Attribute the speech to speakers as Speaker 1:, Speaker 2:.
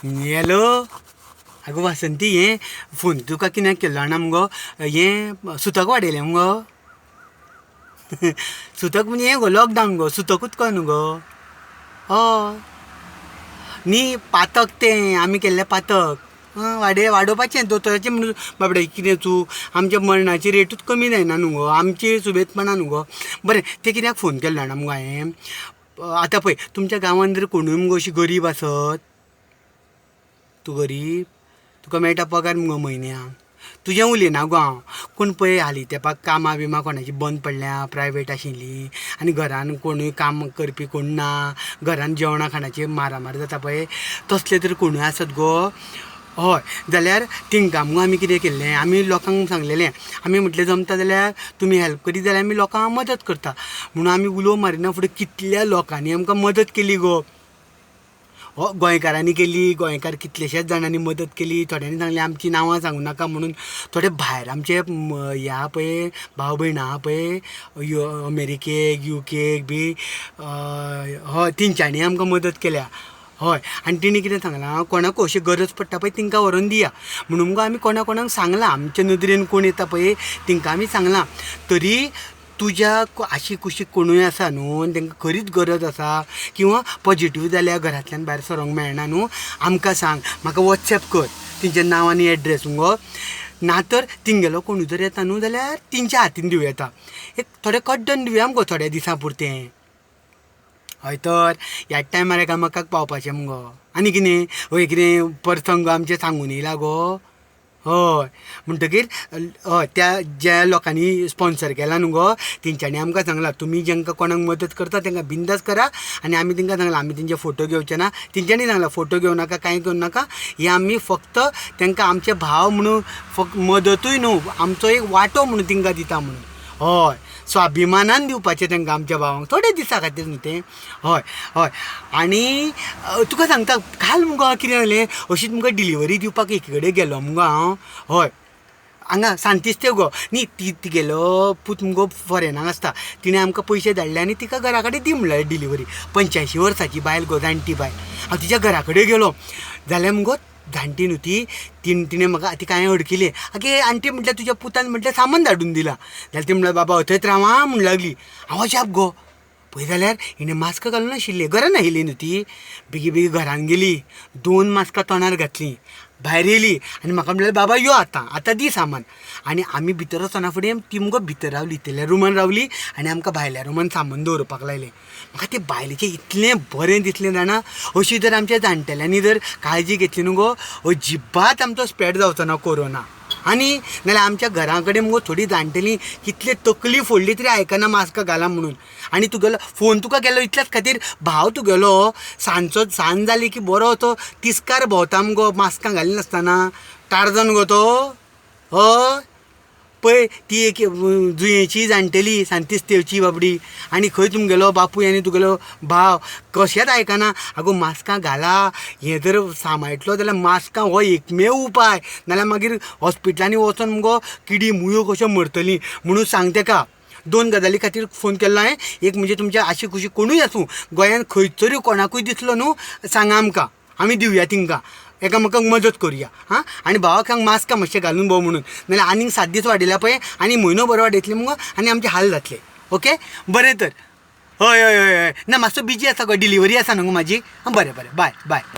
Speaker 1: hello आगो वासंती हे phone तुका कित्याक केल्लो जाणा मुगो हें सुतक वाडयलें मुगो सुतक म्हणजे हें गो लॉकडावन गो सुतकूच कळ्ळें न्हू गो हय न्ही पातक तें आमी केल्लें पातक वाडोवपाचें दोतोराचें म्हणून बाबडे कितें चूक आमच्या मरणाची रेटूच कमी जायना न्हू गो आमची सुबेजपणां न्हू गो बरें तें कित्याक फोन केल्लो जाणा मुगो हांवें आतां पळय तुमच्या गांवांत जर कोणूय मुगो अशी गरीब आसत तूं गरीब तुका मेळटा पगार मुगो म्हयन्याक तुजें उलयना गो हांव पूण पळय हालीं तेंपाक कामां बिमां कोणाची बंद पडल्या प्रायवेट आशिल्लीं आनी घरान कोणूय काम करपी कोण ना घरान जेवणा खाणाची मारामार जाता पळय तसले तर कोणूय आसत गो हय जाल्यार तेंकां मुगो आमी कितें केल्लें आमी लोकांक सांगलेलें आमी म्हटलें जमता जाल्यार तुमी हेल्प करीत जाल्यार आमी लोकांक मदत करता म्हणून आमी उलोव मारिना फुडें कितल्या लोकांनी आमकां मदत केली गो हो गोंयकारांनी केली गोंयकार कितलेशेच जाणांनी मदत केली थोड्यांनी सांगलें आमची नांवां सांगू नाका म्हणून थोडे भायर आमचे ह्या पळय भाव भयण आहा पळय अमेरिकेक युकेक बी हय तेंच्यांनी आमकां मदत केल्या हय आनी तेणी कितें सांगलां कोणाक अशी गरज पडटा पळय तिंकां व्हरून दिया म्हणून मुगो आमी कोणाक सांगलां आमचे नदरेन कोण येता पळय तिंकां आमी सांगलां तरी तुज्या आशी कुशीक कोणूय आसा न्हू तांकां खरीच गरज आसा किंवा पॉजिटीव जाल्यार घरांतल्यान भायर सरोंक मेळना न्हू आमकां सांग म्हाका वॉट्सॅप कर तेंचे नांव आनी एड्रेस मुगो ना तर तिंगेलो कोणूय जर येता न्हू जाल्यार तेंच्या हातीन दिवं येता एक थोडें कड्डण दिवया मुगो थोड्या दिसां पुरतें हय तर ह्याच टायमार एकामेकाक पावपाचें मुगो आनी कितें हय कितें प्रसंग आमचे सांगून येयला गो हय म्हणटकीर हय त्या ज्या लोकांनी स्पॉन्सर केला न्हू गो तेंच्यांनी आमकां सांगलां तुमी जेंकां कोणाक मदत करता तांकां बिंदास करा आनी आमी तांकां सांगलां आमी तेंचे फोटो घेवचे ना तेंच्यांनी सांगलां फोटो घेवं नाका कांय करूं नाका हे आमी फक्त तांकां आमचे भाव म्हणून फक्त मदतूय न्हू आमचो एक वांटो म्हणून तांकां दिता म्हणून हय स्वाभिमानान दिवपाचें तांकां आमच्या भावांक थोडे दिसा खातीर न्हू तें हय हय आनी तुका सांगता काल मुगो कितें जालें अशीच मुगो डिलिव्हरी दिवपाक एके कडेन गेलो मुगो हांव हय हांगा सांतिस्तेव गो न्ही तिगेलो पूत मुगो फॉरेनाक आसता तिणें आमकां पयशे धाडले आनी तिका घरा कडेन दी म्हणलें डिलिव्हरी 85 वर्साची बायल गो जाणटी बायल हांव तिच्या घरा कडेन गेलो जाल्यार मुगो जाणटी न्हू तिणें म्हाका तिका हांवें अडकिलें आगे आंटी म्हटल्यार तुज्या पुतान म्हटल्यार सामान धाडून दिलां जाल्यार ती म्हणल्यार बाबा थंयच राव म्हण लागली हांव अजाप गो पळय जाल्यार हिणें मास्क घालून नाशिल्लें घरान आयिल्ली न्हू ती बेगी बेगी घरान गेली 2 मास्कां तोंडार घातलीं भायर येयली आनी म्हाका म्हणलें बाबा यो आतां दी सामान आनी आमी भितर वचना फुडें ती मुगो भितर रावली इतल्या रुमान रावली आनी आमकां भायल्या रुमान सामान दवरपाक लायलें म्हाका ते बायलेचें इतलें बरें दिसलें जाणा अशी जर आमच्या जाणटेल्यांनी जर काळजी घेतली न्हू गो अजिबात आमचो स्प्रेड जावचो ना कोरोना आनी नाल्यार आमच्या घरा कडेन मुगो थोडीं जाणटेलीं कितले तकली फोडली तरी आयकना मास्क घाला म्हणून आनी तुगेलो फोन तुका गेलो इतल्याच खातीर भाव तुगेलो सांजचो सांज जाली की बरो तो तिस्कार भोंवता मुगो मास्कां घाली नासतना टार्जन गो तो हय पळय ती एक जुयेची जाणटेली सांतिस्तेवची बाबडी आनी खंय तुमगेलो बापूय आनी तुगेलो भाव कशेंच आयकना आगो मास्कां घाला हें जर सांबाळटलो जाल्यार मास्कां हो एकमेव उपाय नाल्यार मागीर हॉस्पिटलांनी वचोन मुगो किडी मुयो कश्यो मरतलीं म्हणून सांग ताका 2 गजाली खातीर फोन केल्लो हांवें एक म्हणजे तुमच्या आशी कुशी कोणूय आसूं गोंयांत खंयचरी कोणाकूय दिसलो न्हू सांगा आमकां आमी दिवया तिंकां एकामेकाक मदत करुया हां आनी भावाक सांग मास्कां मातशें घालून भोंव म्हणून नाल्यार आनीक 7 दीस वाडयल्या पळय आनी म्हयनो बरो वाडयतले मुगो आनी आमचे हाल जातले ओके बरें तर हय हय हय हय ना मातसो बिजी आसा गो डिलिव्हरी आसा न्हू म्हाजी बरें बरें बाय बाय